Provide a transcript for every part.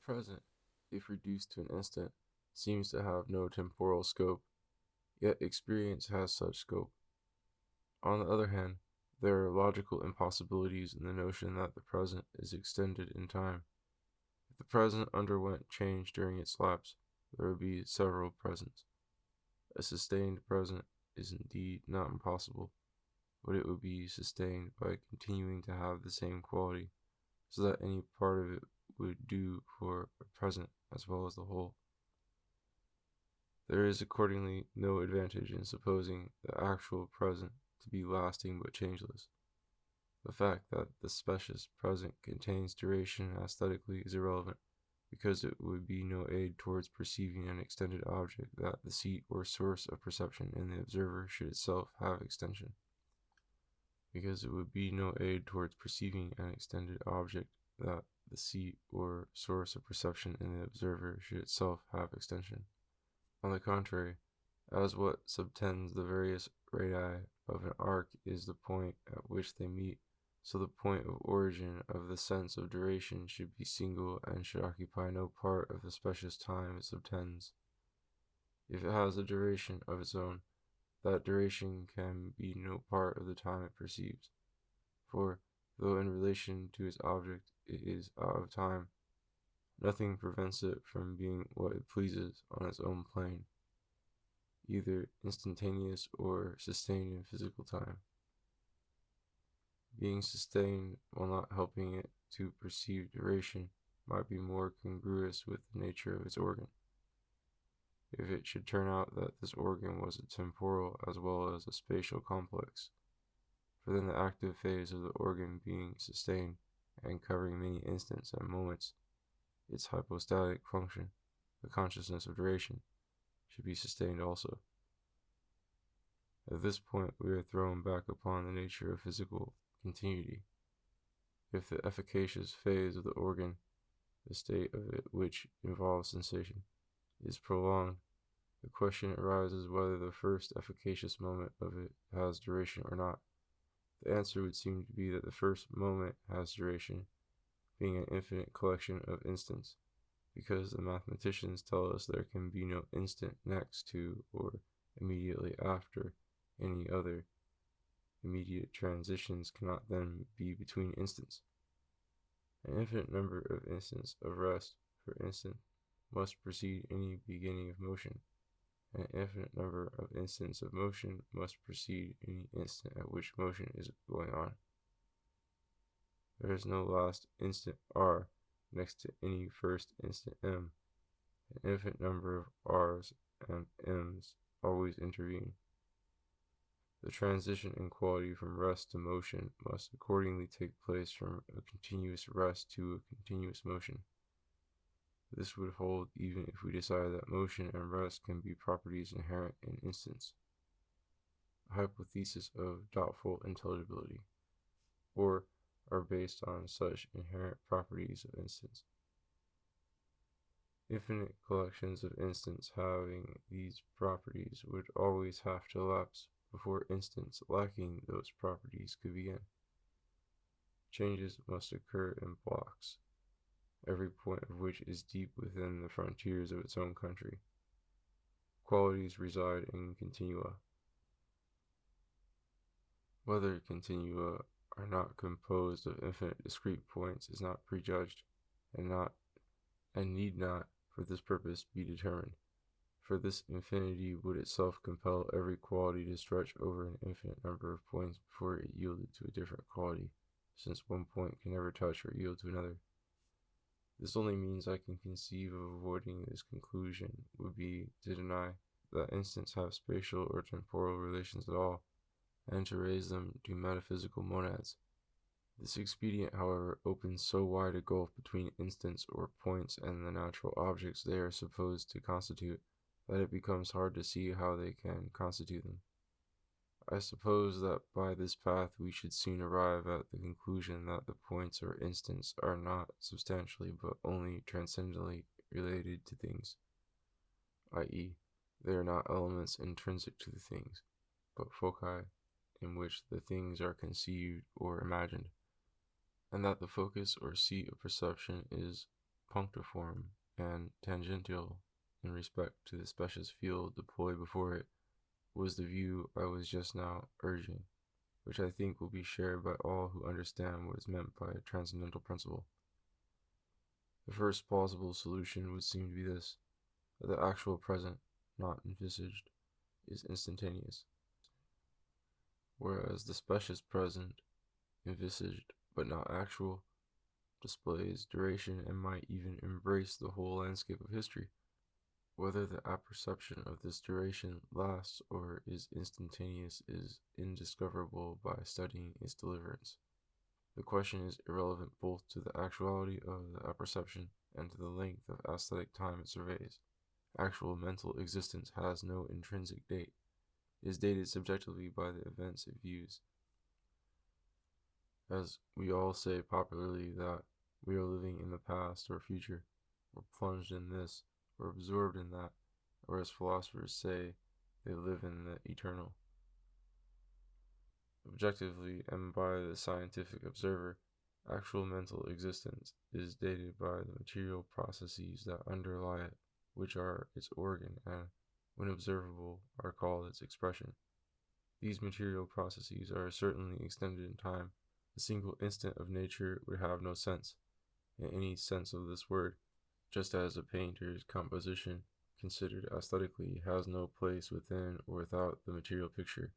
present, if reduced to an instant, seems to have no temporal scope, yet experience has such scope. On the other hand, there are logical impossibilities in the notion that the present is extended in time. If the present underwent change during its lapse, there would be several presents. A sustained present is indeed not impossible, but it would be sustained by continuing to have the same quality, so that any part of it would do for a present as well as the whole. There is accordingly no advantage in supposing the actual present to be lasting but changeless. The fact that the specious present contains duration aesthetically is irrelevant, because it would be no aid towards perceiving an extended object that the seat or source of perception in the observer should itself have extension. Because it would be no aid towards perceiving an extended object that the seat or source of perception in the observer should itself have extension. On the contrary, as what subtends the various radii of an arc is the point at which they meet, so the point of origin of the sense of duration should be single and should occupy no part of the specious time it subtends. If it has a duration of its own, that duration can be no part of the time it perceives, for, though in relation to its object it is out of time, nothing prevents it from being what it pleases on its own plane, either instantaneous or sustained in physical time. Being sustained while not helping it to perceive duration might be more congruous with the nature of its organ. If it should turn out that this organ was a temporal as well as a spatial complex, for then the active phase of the organ being sustained and covering many instants and moments, its hypostatic function, the consciousness of duration, should be sustained also. At this point we are thrown back upon the nature of physical continuity. If the efficacious phase of the organ, the state of it which involves sensation, is prolonged, the question arises whether the first efficacious moment of it has duration or not. The answer would seem to be that the first moment has duration, being an infinite collection of instants, because the mathematicians tell us there can be no instant next to or immediately after any other. Immediate transitions cannot then be between instants. An infinite number of instants of rest, for instance, must precede any beginning of motion. An infinite number of instants of motion must precede any instant at which motion is going on. There is no last instant R next to any first instant M. An infinite number of R's and M's always intervene. The transition in quality from rest to motion must accordingly take place from a continuous rest to a continuous motion. This would hold even if we decide that motion and rest can be properties inherent in instants, a hypothesis of doubtful intelligibility, or are based on such inherent properties of instants. Infinite collections of instants having these properties would always have to elapse before instants lacking those properties could begin. Changes must occur in blocks, every point of which is deep within the frontiers of its own country. Qualities reside in continua. Whether continua are not composed of infinite discrete points is not prejudged, and need not for this purpose be determined, for this infinity would itself compel every quality to stretch over an infinite number of points before it yielded to a different quality, since one point can never touch or yield to another. This only means I can conceive of avoiding this conclusion would be to deny that instants have spatial or temporal relations at all, and to raise them to metaphysical monads. This expedient, however, opens so wide a gulf between instants or points and the natural objects they are supposed to constitute, that it becomes hard to see how they can constitute them. I suppose that by this path we should soon arrive at the conclusion that the points or instants are not substantially but only transcendently related to things, i.e., they are not elements intrinsic to the things, but foci in which the things are conceived or imagined, and that the focus or seat of perception is punctiform and tangential in respect to the specious field deployed before it, was the view I was just now urging, which I think will be shared by all who understand what is meant by a transcendental principle. The first plausible solution would seem to be this, that the actual present, not envisaged, is instantaneous, whereas the specious present, envisaged but not actual, displays duration and might even embrace the whole landscape of history. Whether the apperception of this duration lasts or is instantaneous is indiscoverable by studying its deliverance. The question is irrelevant both to the actuality of the apperception and to the length of aesthetic time it surveys. Actual mental existence has no intrinsic date. It is dated subjectively by the events it views. As we all say popularly that we are living in the past or future, or plunged in this, or absorbed in that, or as philosophers say, they live in the eternal. Objectively, and by the scientific observer, actual mental existence is dated by the material processes that underlie it, which are its organ, and, when observable, are called its expression. These material processes are certainly extended in time. A single instant of nature would have no sense, in any sense of this word, just as a painter's composition, considered aesthetically, has no place within or without the material picture,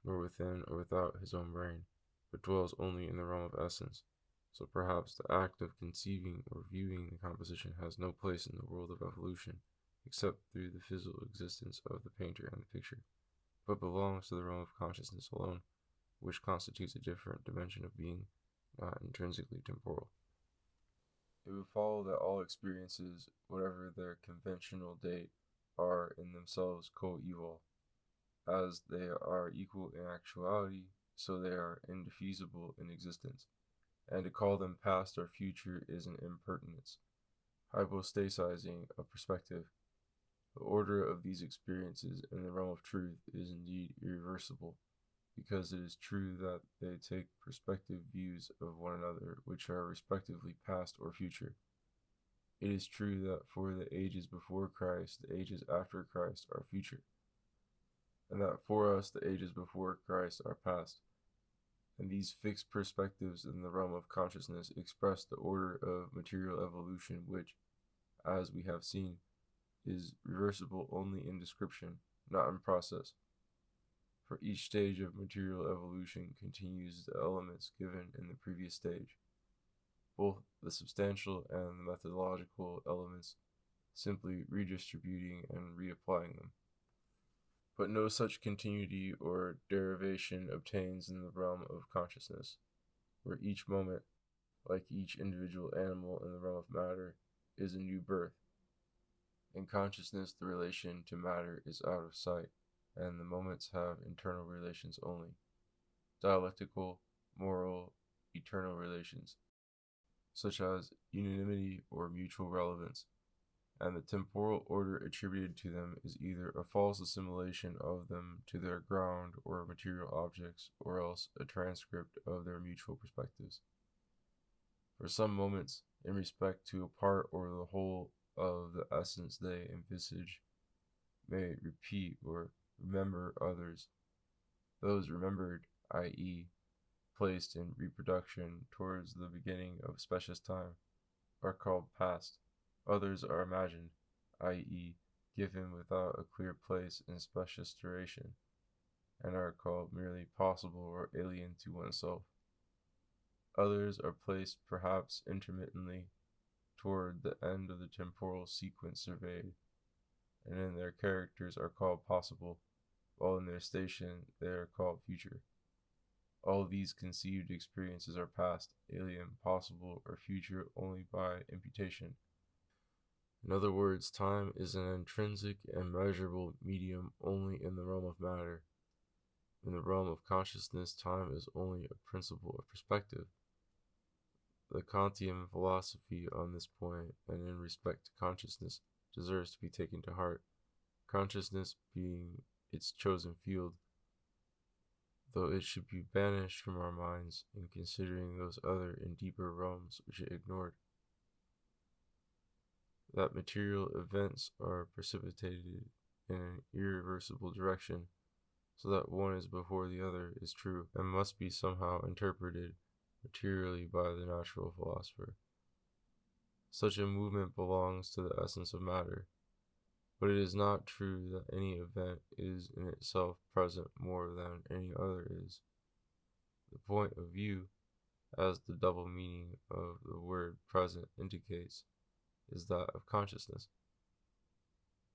nor within or without his own brain, but dwells only in the realm of essence. So perhaps the act of conceiving or viewing the composition has no place in the world of evolution, except through the physical existence of the painter and the picture, but belongs to the realm of consciousness alone, which constitutes a different dimension of being, not intrinsically temporal. It would follow that all experiences, whatever their conventional date, are in themselves coeval. As they are equal in actuality, so they are indefeasible in existence, and to call them past or future is an impertinence, hypostasizing a perspective. The order of these experiences in the realm of truth is indeed irreversible, because it is true that they take perspective views of one another which are respectively past or future. It is true that for the ages before Christ, the ages after Christ are future, and that for us the ages before Christ are past. And these fixed perspectives in the realm of consciousness express the order of material evolution which, as we have seen, is reversible only in description, not in process. For each stage of material evolution continues the elements given in the previous stage, both the substantial and the methodological elements, simply redistributing and reapplying them. But no such continuity or derivation obtains in the realm of consciousness, where each moment, like each individual animal in the realm of matter, is a new birth. In consciousness, the relation to matter is out of sight, and the moments have internal relations only, dialectical, moral, eternal relations, such as unanimity or mutual relevance, and the temporal order attributed to them is either a false assimilation of them to their ground or material objects, or else a transcript of their mutual perspectives. For some moments, in respect to a part or the whole of the essence they envisage, may repeat or remember others. Those remembered, i.e., placed in reproduction towards the beginning of specious time, are called past. Others are imagined, i.e., given without a clear place in specious duration, and are called merely possible or alien to oneself. Others are placed perhaps intermittently toward the end of the temporal sequence surveyed, and in their characters are called possible, while in their station they are called future. All these conceived experiences are past, alien, possible, or future only by imputation. In other words, time is an intrinsic and measurable medium only in the realm of matter. In the realm of consciousness, time is only a principle of perspective. The Kantian philosophy on this point, and in respect to consciousness, deserves to be taken to heart, consciousness being its chosen field, though it should be banished from our minds in considering those other and deeper realms which it ignored. that material events are precipitated in an irreversible direction, so that one is before the other is true, and must be somehow interpreted materially by the natural philosopher. Such a movement belongs to the essence of matter, but it is not true that any event is in itself present more than any other is. The point of view, as the double meaning of the word present indicates, is that of consciousness.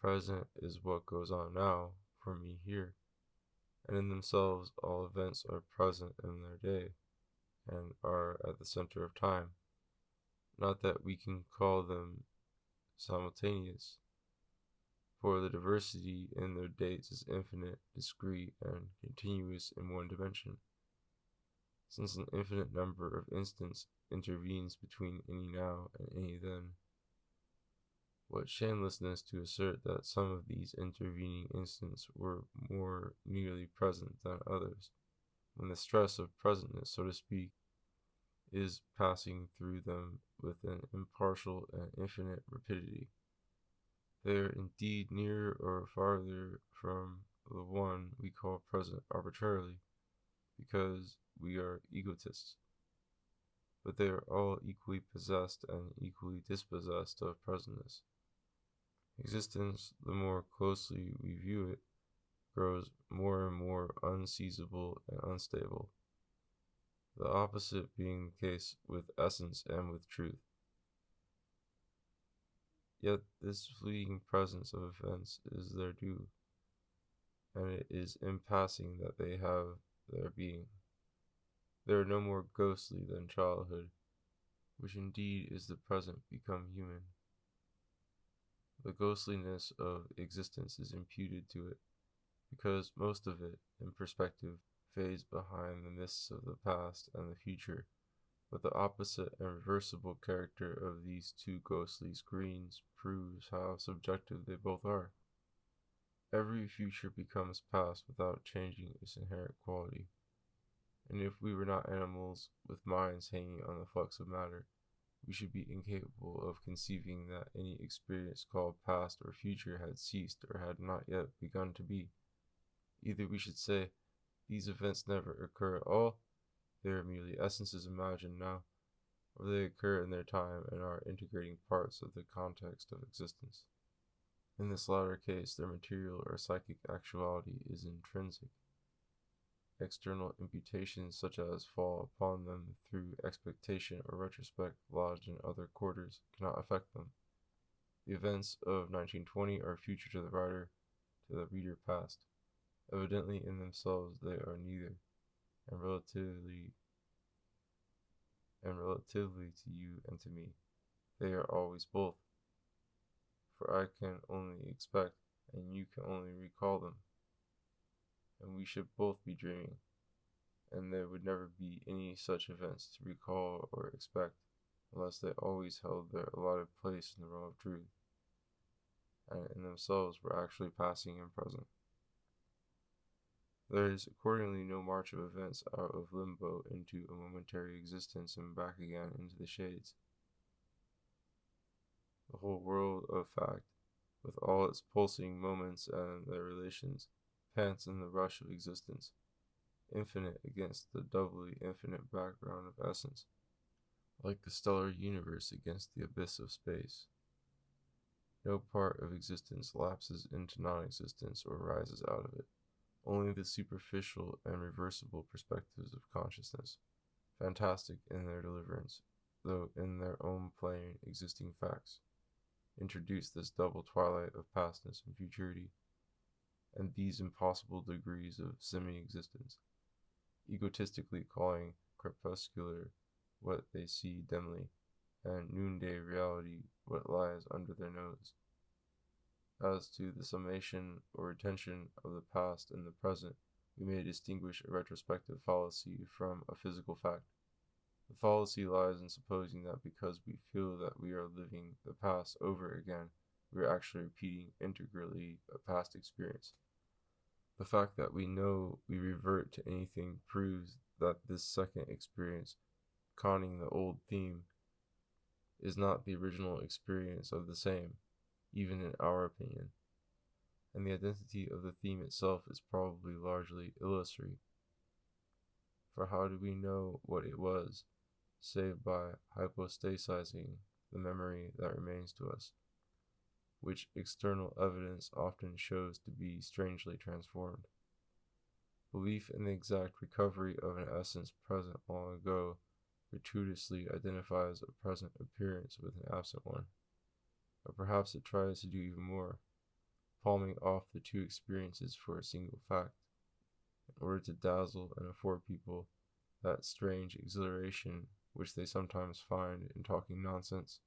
Present is what goes on now for me here, and in themselves all events are present in their day and are at the center of time. Not that we can call them simultaneous, for the diversity in their dates is infinite, discrete, and continuous in one dimension. Since an infinite number of instants intervenes between any now and any then, what shamelessness to assert that some of these intervening instants were more nearly present than others, when the stress of presentness, so to speak, is passing through them with an impartial and infinite rapidity. They are indeed nearer or farther from the one we call present arbitrarily, because we are egotists, but they are all equally possessed and equally dispossessed of presentness. Existence, the more closely we view it, grows more and more unseizable and unstable, the opposite being the case with essence and with truth. Yet this fleeting presence of events is their due, and it is in passing that they have their being. They are no more ghostly than childhood, which indeed is the present become human. The ghostliness of existence is imputed to it, because most of it, in perspective, fades behind the mists of the past and the future, but the opposite and reversible character of these two ghostly screens proves how subjective they both are. Every future becomes past without changing its inherent quality, and if we were not animals with minds hanging on the flux of matter, we should be incapable of conceiving that any experience called past or future had ceased or had not yet begun to be. Either we should say, these events never occur at all, they are merely essences imagined now, or they occur in their time and are integrating parts of the context of existence. In this latter case, their material or psychic actuality is intrinsic. External imputations such as fall upon them through expectation or retrospect lodged in other quarters cannot affect them. The events of 1920 are future to the writer, to the reader past. Evidently in themselves they are neither, and relatively to you and to me, they are always both. For I can only expect, and you can only recall them, and we should both be dreaming, and there would never be any such events to recall or expect, unless they always held their allotted place in the realm of truth, and in themselves were actually passing and present. There is accordingly no march of events out of limbo into a momentary existence and back again into the shades. The whole world of fact, with all its pulsing moments and their relations, pants in the rush of existence, infinite against the doubly infinite background of essence, like the stellar universe against the abyss of space. No part of existence lapses into non-existence or rises out of it. Only the superficial and reversible perspectives of consciousness, fantastic in their deliverance, though in their own plain existing facts, introduce this double twilight of pastness and futurity, and these impossible degrees of semi-existence, egotistically calling crepuscular what they see dimly, and noonday reality what lies under their nose. As to the summation or retention of the past and the present, we may distinguish a retrospective fallacy from a physical fact. The fallacy lies in supposing that because we feel that we are living the past over again, we are actually repeating integrally a past experience. The fact that we know we revert to anything proves that this second experience, conning the old theme, is not the original experience of the same, even in our opinion, and the identity of the theme itself is probably largely illusory. For how do we know what it was, save by hypostasizing the memory that remains to us, which external evidence often shows to be strangely transformed? Belief in the exact recovery of an essence present long ago gratuitously identifies a present appearance with an absent one. Or perhaps it tries to do even more, palming off the two experiences for a single fact, in order to dazzle and afford people that strange exhilaration which they sometimes find in talking nonsense.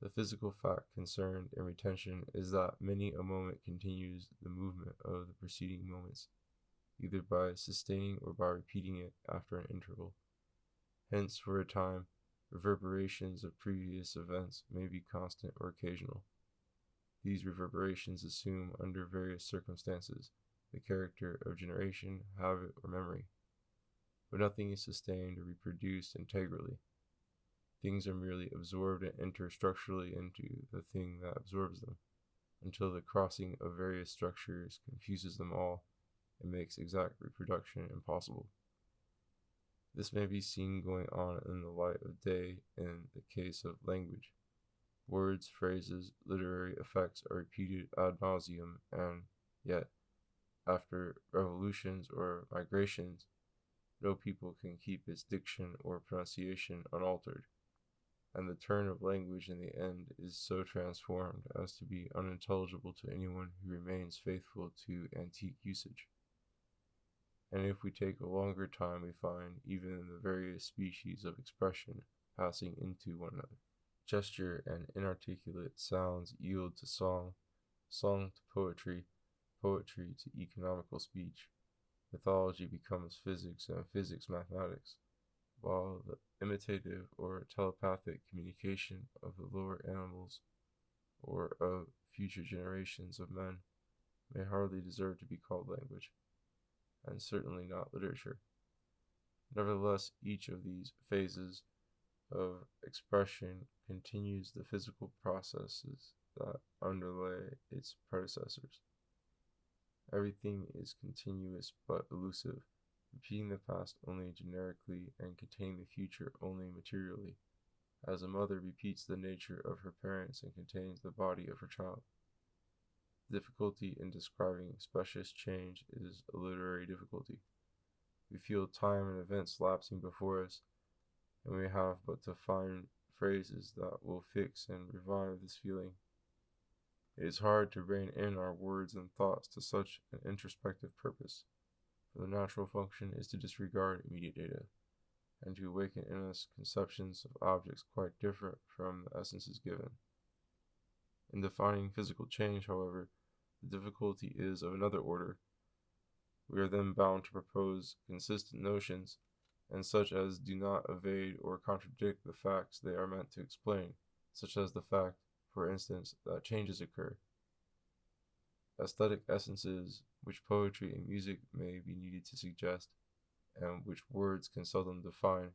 The physical fact concerned in retention is that many a moment continues the movement of the preceding moments, either by sustaining or by repeating it after an interval. Hence, for a time, reverberations of previous events may be constant or occasional. These reverberations assume, under various circumstances, the character of generation, habit, or memory. But nothing is sustained or reproduced integrally. Things are merely absorbed and enter structurally into the thing that absorbs them, until the crossing of various structures confuses them all and makes exact reproduction impossible. This may be seen going on in the light of day in the case of language. Words, phrases, literary effects are repeated ad nauseum, and yet, after revolutions or migrations, no people can keep its diction or pronunciation unaltered, and the turn of language in the end is so transformed as to be unintelligible to anyone who remains faithful to antique usage. And if we take a longer time, we find even the various species of expression passing into one another. Gesture and inarticulate sounds yield to song, song to poetry, poetry to economical speech. Mythology becomes physics, and physics mathematics, while the imitative or telepathic communication of the lower animals or of future generations of men may hardly deserve to be called language, and certainly not literature. Nevertheless, each of these phases of expression continues the physical processes that underlay its predecessors. Everything is continuous but elusive, repeating the past only generically and containing the future only materially, as a mother repeats the nature of her parents and contains the body of her child. The difficulty in describing specious change is a literary difficulty. We feel time and events lapsing before us, and we have but to find phrases that will fix and revive this feeling. It is hard to rein in our words and thoughts to such an introspective purpose, for the natural function is to disregard immediate data, and to awaken in us conceptions of objects quite different from the essences given. In defining physical change, however, the difficulty is of another order. We are then bound to propose consistent notions, and such as do not evade or contradict the facts they are meant to explain, such as the fact, for instance, that changes occur. Aesthetic essences, which poetry and music may be needed to suggest, and which words can seldom define,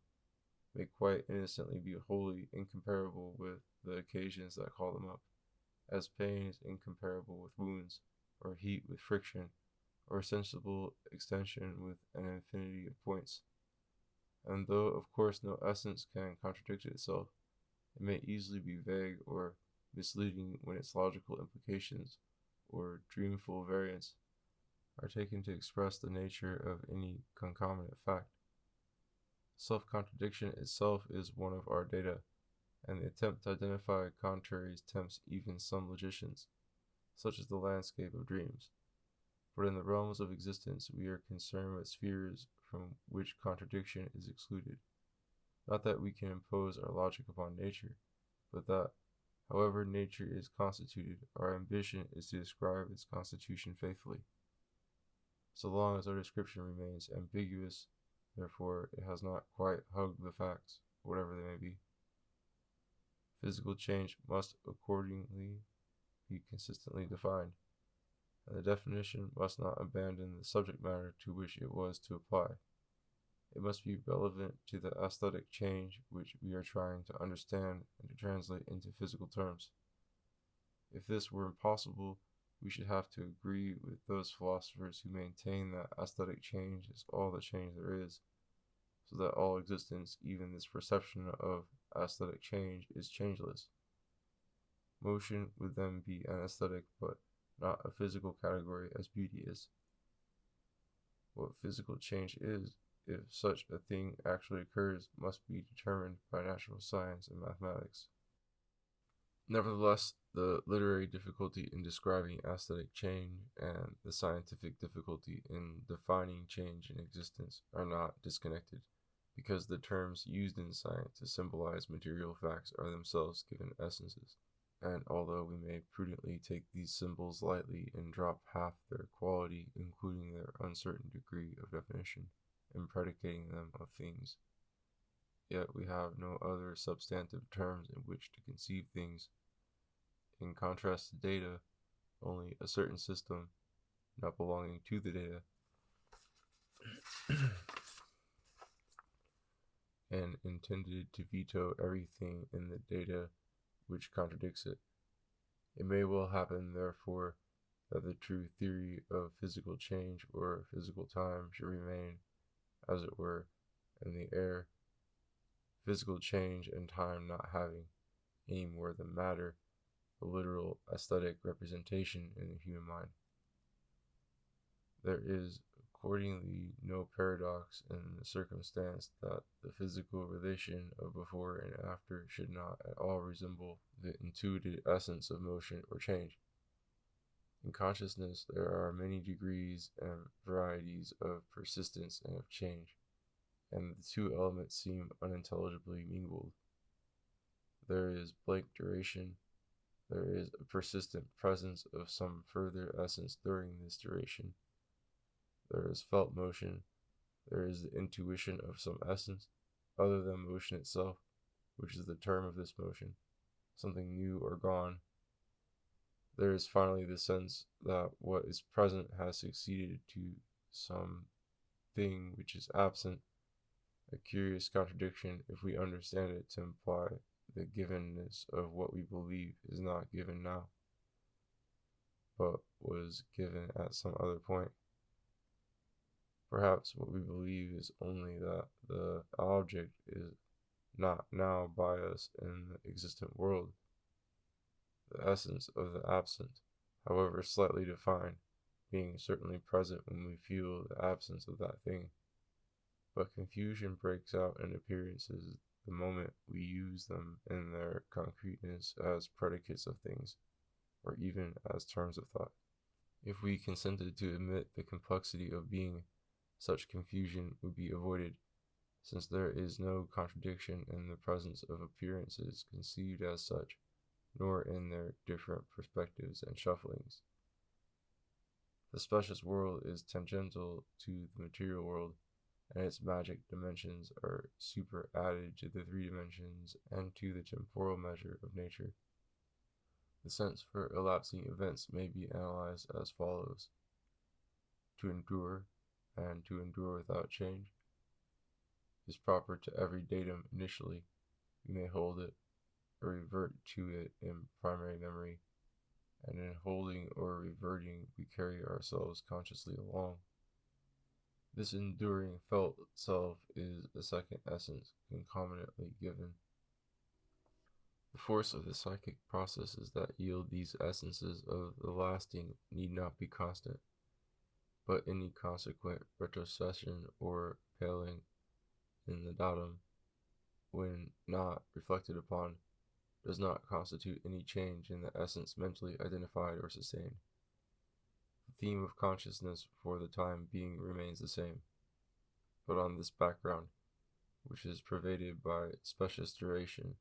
may quite innocently be wholly incomparable with the occasions that call them up, as pain is incomparable with wounds, or heat with friction, or sensible extension with an infinity of points. And though, of course, no essence can contradict itself, it may easily be vague or misleading when its logical implications, or dreamful variants, are taken to express the nature of any concomitant fact. Self-contradiction itself is one of our data, and the attempt to identify contraries tempts even some logicians, such as the landscape of dreams. But in the realms of existence, we are concerned with spheres from which contradiction is excluded. Not that we can impose our logic upon nature, but that, however nature is constituted, our ambition is to describe its constitution faithfully. So long as our description remains ambiguous, therefore it has not quite hugged the facts, whatever they may be. Physical change must accordingly be consistently defined, and the definition must not abandon the subject matter to which it was to apply. It must be relevant to the aesthetic change which we are trying to understand and to translate into physical terms. If this were impossible, we should have to agree with those philosophers who maintain that aesthetic change is all the change there is, so that all existence, even this perception of aesthetic change, is changeless. Motion would then be an aesthetic, but not a physical category as beauty is. What physical change is, if such a thing actually occurs, must be determined by natural science and mathematics. Nevertheless, the literary difficulty in describing aesthetic change and the scientific difficulty in defining change in existence are not disconnected, because the terms used in science to symbolize material facts are themselves given essences. And although we may prudently take these symbols lightly and drop half their quality, including their uncertain degree of definition, in predicating them of things, yet we have no other substantive terms in which to conceive things. In contrast to data, only a certain system, not belonging to the data, and intended to veto everything in the data which contradicts it. It may well happen, therefore, that the true theory of physical change or physical time should remain, as it were, in the air, physical change and time not having, any more than matter, a literal aesthetic representation in the human mind. There is accordingly no paradox in the circumstance that the physical relation of before and after should not at all resemble the intuited essence of motion or change. In consciousness, there are many degrees and varieties of persistence and of change, and the two elements seem unintelligibly mingled. There is blank duration, there is a persistent presence of some further essence during this duration. There is felt motion, there is the intuition of some essence, other than motion itself, which is the term of this motion, something new or gone. There is finally the sense that what is present has succeeded to some thing which is absent, a curious contradiction if we understand it to imply the givenness of what we believe is not given now, but was given at some other point. Perhaps what we believe is only that the object is not now by us in the existent world, the essence of the absent, however slightly defined, being certainly present when we feel the absence of that thing. But confusion breaks out in appearances the moment we use them in their concreteness as predicates of things, or even as terms of thought. If we consented to admit the complexity of being, such confusion would be avoided, since there is no contradiction in the presence of appearances conceived as such, nor in their different perspectives and shufflings. The specious world is tangential to the material world, and its magic dimensions are superadded to the three dimensions and to the temporal measure of nature. The sense for elapsing events may be analyzed as follows: to endure, and to endure without change, is proper to every datum initially. We may hold it or revert to it in primary memory, and in holding or reverting we carry ourselves consciously along. This enduring felt self is a second essence concomitantly given. The force of the psychic processes that yield these essences of the lasting need not be constant, but any consequent retrocession or paling in the datum, when not reflected upon, does not constitute any change in the essence mentally identified or sustained. The theme of consciousness for the time being remains the same, but on this background, which is pervaded by specious duration,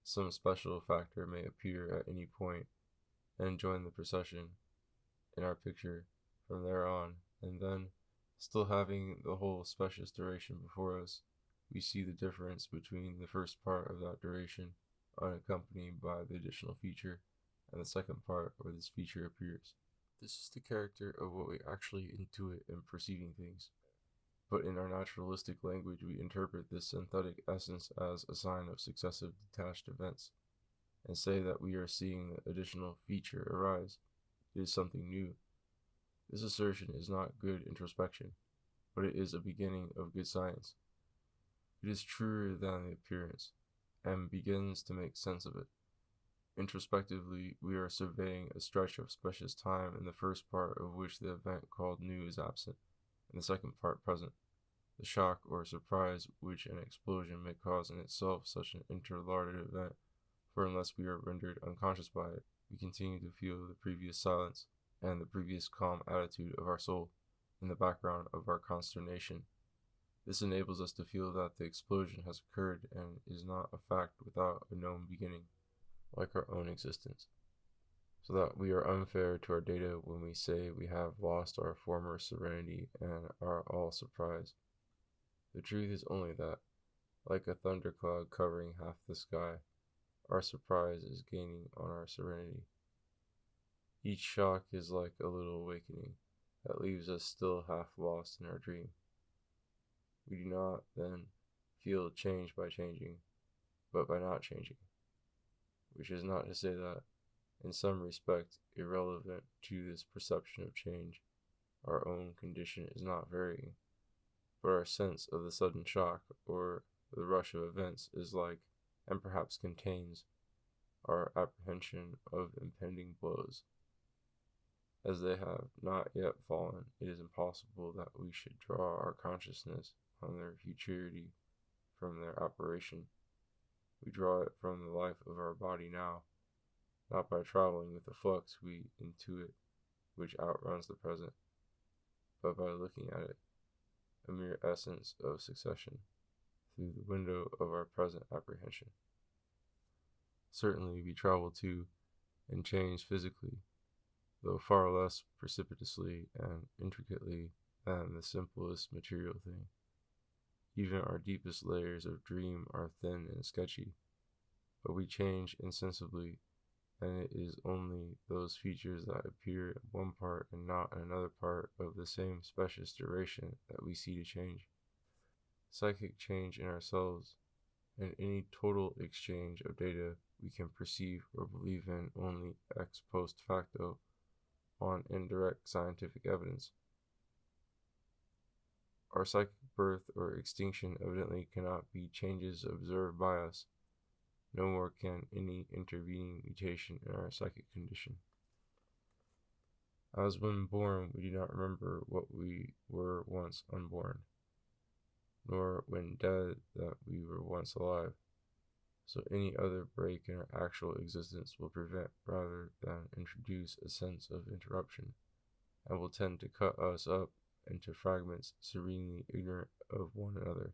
some special factor may appear at any point and join the procession in our picture from there on, and then, still having the whole specious duration before us, we see the difference between the first part of that duration, unaccompanied by the additional feature, and the second part where this feature appears. This is the character of what we actually intuit in perceiving things. but in our naturalistic language we interpret this synthetic essence as a sign of successive detached events, and say that we are seeing the additional feature arise. It is something new. This assertion is not good introspection, but it is a beginning of good science. It is truer than the appearance, and begins to make sense of it. Introspectively, we are surveying a stretch of spacious time in the first part of which the event called new is absent, and the second part present. The shock or surprise which an explosion may cause in itself such an interlarded event, for unless we are rendered unconscious by it, we continue to feel the previous silence and the previous calm attitude of our soul in the background of our consternation. This enables us to feel that the explosion has occurred and is not a fact without a known beginning, like our own existence, so that we are unfair to our data when we say we have lost our former serenity and are all surprised. The truth is only that, like a thundercloud covering half the sky, our surprise is gaining on our serenity. Each shock is like a little awakening that leaves us still half lost in our dream. We do not, then, feel change by changing, but by not changing, which is not to say that, in some respect irrelevant to this perception of change, our own condition is not varying, but our sense of the sudden shock or the rush of events is like, and perhaps contains, our apprehension of impending blows. As they have not yet fallen, it is impossible that we should draw our consciousness on their futurity from their operation. We draw it from the life of our body now, not by traveling with the flux we intuit which outruns the present, but by looking at it, a mere essence of succession, through the window of our present apprehension. Certainly we travel to and change physically, though far less precipitously and intricately than the simplest material thing. Even our deepest layers of dream are thin and sketchy, but we change insensibly, and it is only those features that appear in one part and not in another part of the same specious duration that we see to change. Psychic change in ourselves and any total exchange of data we can perceive or believe in only ex post facto on indirect scientific evidence. Our psychic birth or extinction evidently cannot be changes observed by us. No more can any intervening mutation in our psychic condition. As when born, we do not remember what we were once unborn, nor when dead that we were once alive. So any other break in our actual existence will prevent rather than introduce a sense of interruption, and will tend to cut us up into fragments serenely ignorant of one another.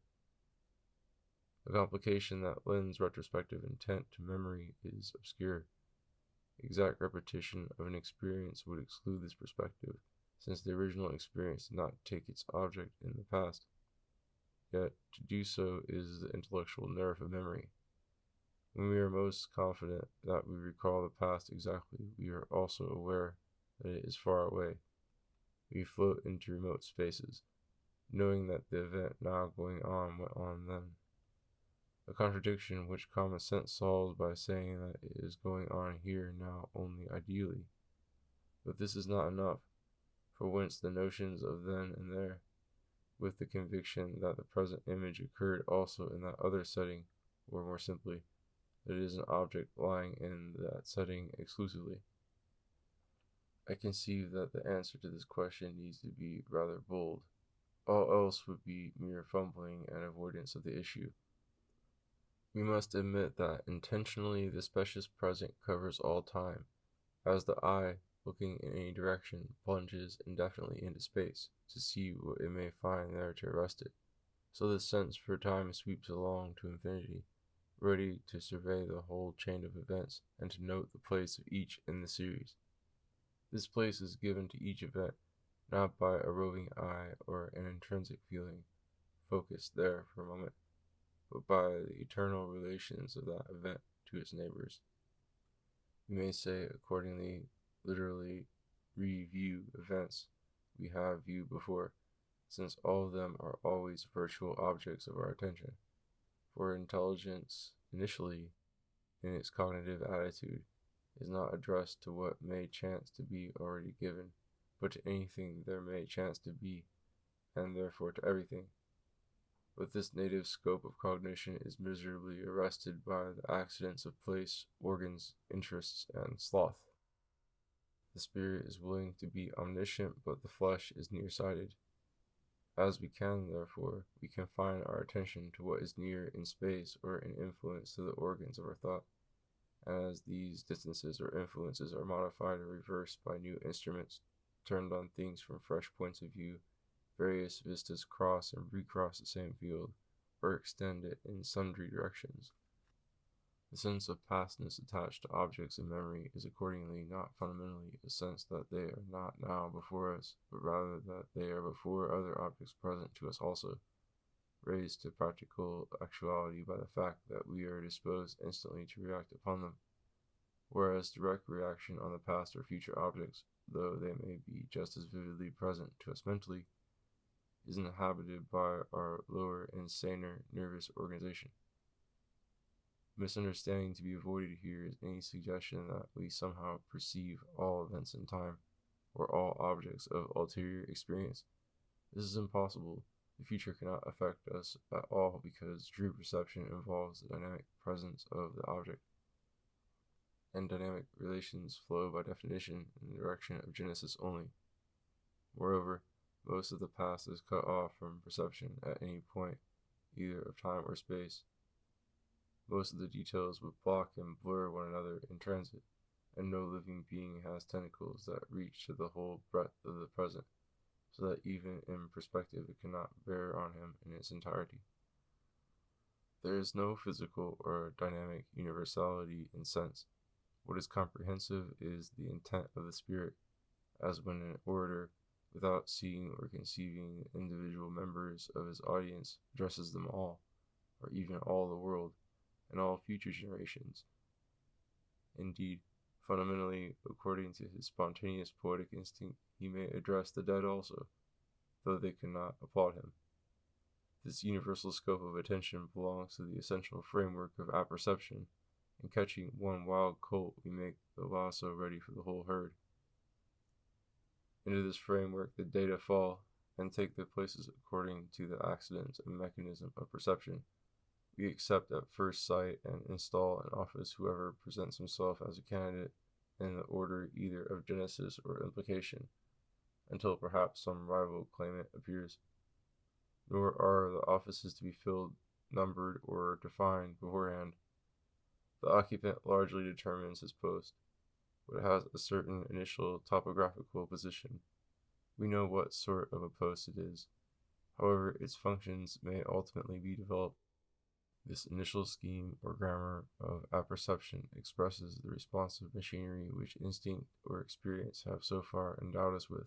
A complication that lends retrospective intent to memory is obscure. Exact repetition of an experience would exclude this perspective, since the original experience did not take its object in the past. Yet, to do so is the intellectual nerve of memory. When we are most confident that we recall the past exactly, we are also aware that it is far away. We float into remote spaces, knowing that the event now going on went on then. A contradiction which common sense solves by saying that it is going on here now only ideally. But this is not enough, for whence the notions of then and there, with the conviction that the present image occurred also in that other setting, or more simply, that it is an object lying in that setting exclusively. I conceive that the answer to this question needs to be rather bold. All else would be mere fumbling and avoidance of the issue. We must admit that intentionally the specious present covers all time, as the eye, looking in any direction, plunges indefinitely into space to see what it may find there to arrest it. So the sense for time sweeps along to infinity, ready to survey the whole chain of events and to note the place of each in the series. This place is given to each event, not by a roving eye or an intrinsic feeling, focused there for a moment, but by the eternal relations of that event to its neighbors. We may say, accordingly, literally, review events we have viewed before, since all of them are always virtual objects of our attention. For intelligence, initially, in its cognitive attitude, is not addressed to what may chance to be already given, but to anything there may chance to be, and therefore to everything. But this native scope of cognition is miserably arrested by the accidents of place, organs, interests, and sloth. The spirit is willing to be omniscient, but the flesh is nearsighted. As we can, therefore, we confine our attention to what is near in space or in influence to the organs of our thought. And as these distances or influences are modified or reversed by new instruments turned on things from fresh points of view, various vistas cross and recross the same field, or extend it in sundry directions. The sense of pastness attached to objects in memory is accordingly not fundamentally a sense that they are not now before us, but rather that they are before other objects present to us also, raised to practical actuality by the fact that we are disposed instantly to react upon them, whereas direct reaction on the past or future objects, though they may be just as vividly present to us mentally, is inhabited by our lower and saner nervous organization. Misunderstanding to be avoided here is any suggestion that we somehow perceive all events in time, or all objects of ulterior experience. This is impossible. The future cannot affect us at all because true perception involves the dynamic presence of the object, and dynamic relations flow by definition in the direction of genesis only. Moreover, most of the past is cut off from perception at any point, either of time or space. Most of the details would block and blur one another in transit, and no living being has tentacles that reach to the whole breadth of the present, so that even in perspective it cannot bear on him in its entirety. There is no physical or dynamic universality in sense. What is comprehensive is the intent of the spirit, as when an orator, without seeing or conceiving the individual members of his audience, addresses them all, or even all the world, and all future generations. Indeed, fundamentally, according to his spontaneous poetic instinct, he may address the dead also, though they cannot applaud him. This universal scope of attention belongs to the essential framework of apperception. In catching one wild colt, we make the lasso ready for the whole herd. Into this framework the data fall and take their places according to the accidents and mechanism of perception. We accept at first sight and install in office whoever presents himself as a candidate in the order either of genesis or implication, until perhaps some rival claimant appears. Nor are the offices to be filled, numbered, or defined beforehand. The occupant largely determines his post, but it has a certain initial topographical position. We know what sort of a post it is. However, its functions may ultimately be developed. This initial scheme or grammar of apperception expresses the responsive machinery which instinct or experience have so far endowed us with.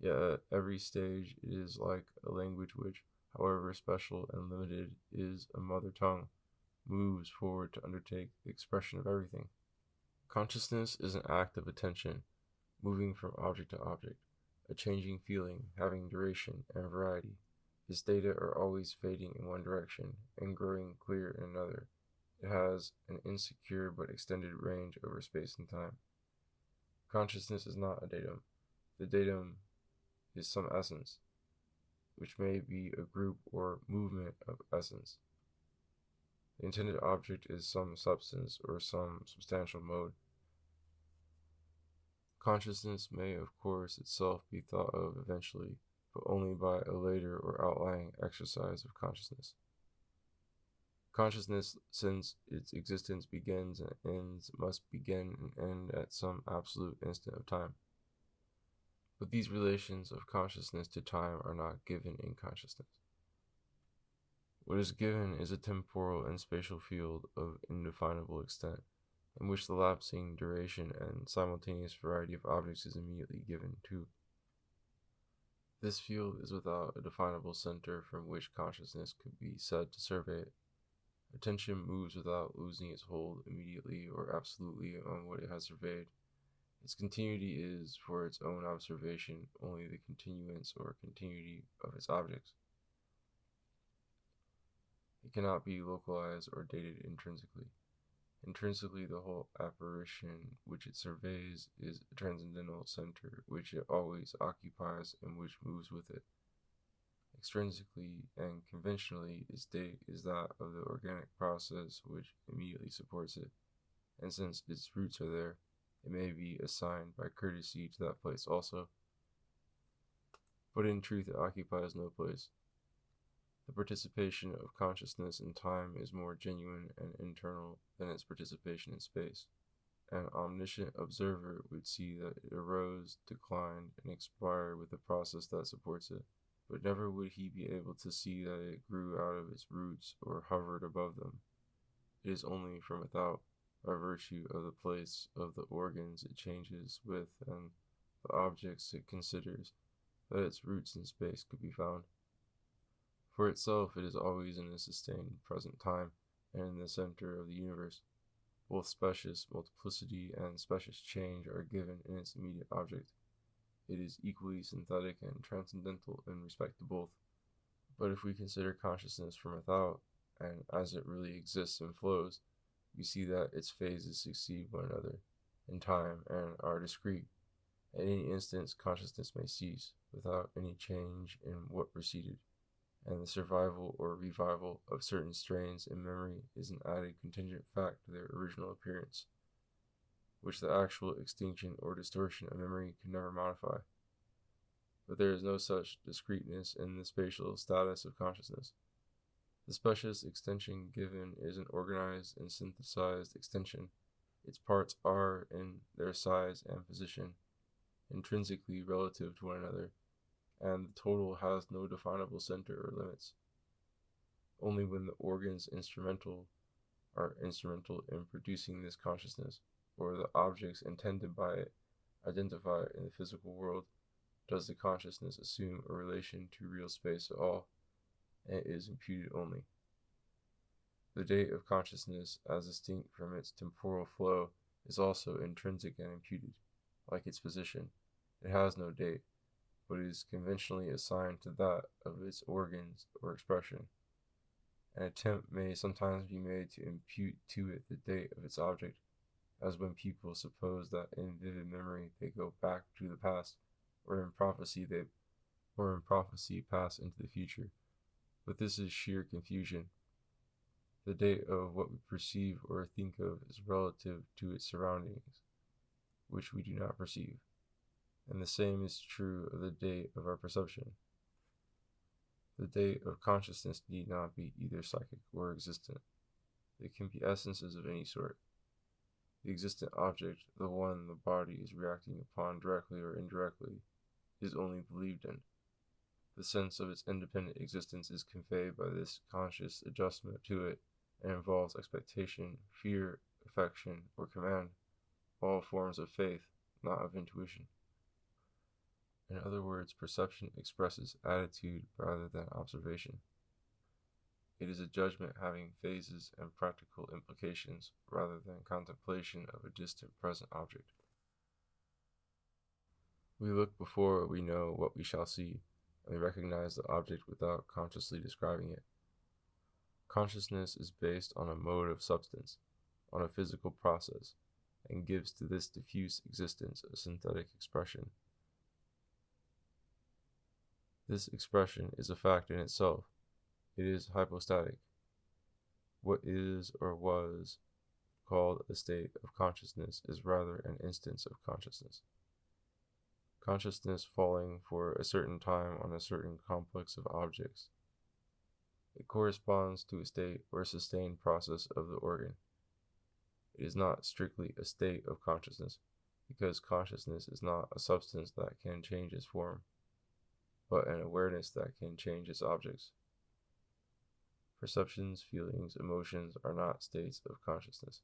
Yet at every stage it is like a language which, however special and limited, is a mother tongue, moves forward to undertake the expression of everything. Consciousness is an act of attention, moving from object to object, a changing feeling, having duration and variety. Its data are always fading in one direction and growing clear in another. It has an insecure but extended range over space and time. Consciousness is not a datum. The datum is some essence, which may be a group or movement of essence. The intended object is some substance or some substantial mode. Consciousness may, of course, itself be thought of eventually, but only by a later or outlying exercise of consciousness. Consciousness, since its existence begins and ends, must begin and end at some absolute instant of time. But these relations of consciousness to time are not given in consciousness. What is given is a temporal and spatial field of indefinable extent, in which the lapsing duration and simultaneous variety of objects is immediately given too. This field is without a definable center from which consciousness could be said to survey it. Attention moves without losing its hold immediately or absolutely on what it has surveyed, Its continuity is, for its own observation, only the continuance or continuity of its objects. It cannot be localized or dated intrinsically. Intrinsically, the whole apparition which it surveys is a transcendental center which it always occupies and which moves with it. Extrinsically and conventionally, its date is that of the organic process which immediately supports it, and since its roots are there, it may be assigned by courtesy to that place also. But in truth, it occupies no place. The participation of consciousness in time is more genuine and internal than its participation in space. An omniscient observer would see that it arose, declined, and expired with the process that supports it, but never would he be able to see that it grew out of its roots or hovered above them. It is only from without, by virtue of the place of the organs it changes with and the objects it considers, that its roots in space could be found. For itself, it is always in a sustained present time and in the center of the universe. Both specious multiplicity and specious change are given in its immediate object. It is equally synthetic and transcendental in respect to both. But if we consider consciousness from without, and as it really exists and flows, we see that its phases succeed one another in time and are discrete. At any instant, consciousness may cease, without any change in what preceded, and the survival or revival of certain strains in memory is an added contingent fact to their original appearance, which the actual extinction or distortion of memory can never modify. But there is no such discreteness in the spatial status of consciousness. The specious extension given is an organized and synthesized extension. Its parts are, in their size and position, intrinsically relative to one another, and the total has no definable center or limits. Only when the organs are instrumental in producing this consciousness, or the objects intended by it identify in the physical world, does the consciousness assume a relation to real space at all, and it is imputed only. The date of consciousness, as distinct from its temporal flow, is also intrinsic and imputed, like its position. It has no date, but is conventionally assigned to that of its organs or expression. An attempt may sometimes be made to impute to it the date of its object, as when people suppose that in vivid memory they go back to the past, or in prophecy pass into the future. But this is sheer confusion. The date of what we perceive or think of is relative to its surroundings, which we do not perceive, and the same is true of the date of our perception. The date of consciousness need not be either psychic or existent. It can be essences of any sort. The existent object, the one the body is reacting upon directly or indirectly, is only believed in. The sense of its independent existence is conveyed by this conscious adjustment to it, and involves expectation, fear, affection, or command, all forms of faith, not of intuition. In other words, perception expresses attitude rather than observation. It is a judgment having phases and practical implications rather than contemplation of a distant present object. We look before we know what we shall see, and we recognize the object without consciously describing it. Consciousness is based on a mode of substance, on a physical process, and gives to this diffuse existence a synthetic expression. This expression is a fact in itself. It is hypostatic. What is or was called a state of consciousness is rather an instance of consciousness. Consciousness falling for a certain time on a certain complex of objects. It corresponds to a state or sustained process of the organ. It is not strictly a state of consciousness, because consciousness is not a substance that can change its form, but an awareness that can change its objects. Perceptions, feelings, emotions are not states of consciousness.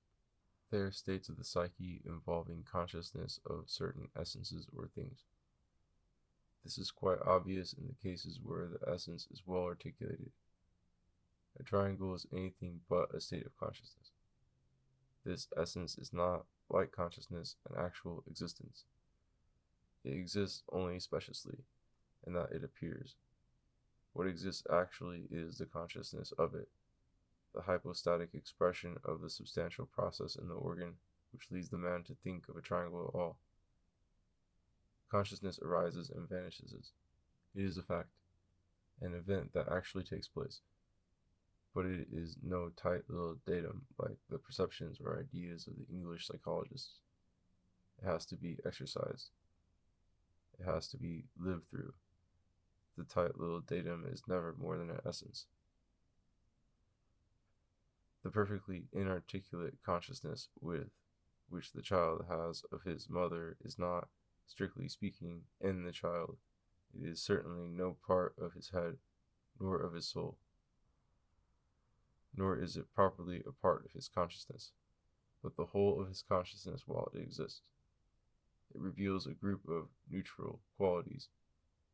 They are states of the psyche involving consciousness of certain essences or things. This is quite obvious in the cases where the essence is well articulated. A triangle is anything but a state of consciousness. This essence is not, like consciousness, an actual existence. It exists only speciously, in that it appears. What exists actually is the consciousness of it, the hypostatic expression of the substantial process in the organ which leads the man to think of a triangle at all. Consciousness arises and vanishes. It is a fact, an event that actually takes place. But it is no tight little datum like the perceptions or ideas of the English psychologists. It has to be exercised. It has to be lived through. The tight little datum is never more than an essence. The perfectly inarticulate consciousness with which the child has of his mother is not, strictly speaking, in the child. It is certainly no part of his head, nor of his soul, nor is it properly a part of his consciousness, but the whole of his consciousness while it exists. It reveals a group of neutral qualities,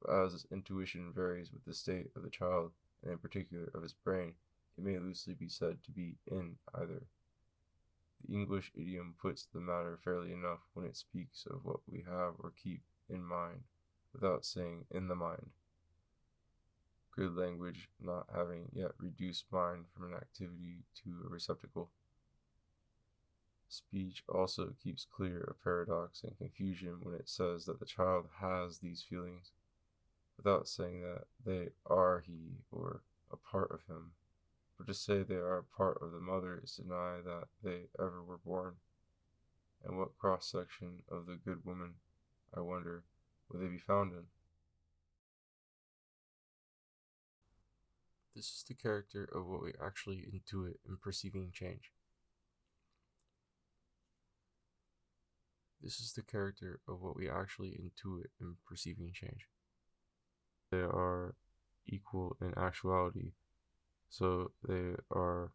but as its intuition varies with the state of the child, and in particular of his brain, it may loosely be said to be in either. The English idiom puts the matter fairly enough when it speaks of what we have or keep in mind, without saying in the mind. Good language not having yet reduced mind from an activity to a receptacle. Speech also keeps clear of paradox and confusion when it says that the child has these feelings, without saying that they are he or a part of him. For to say they are a part of the mother is to deny that they ever were born. And what cross-section of the good woman, I wonder, will they be found in? This is the character of what we actually intuit in perceiving change. This is the character of what we actually intuit in perceiving change. They are equal in actuality, so they are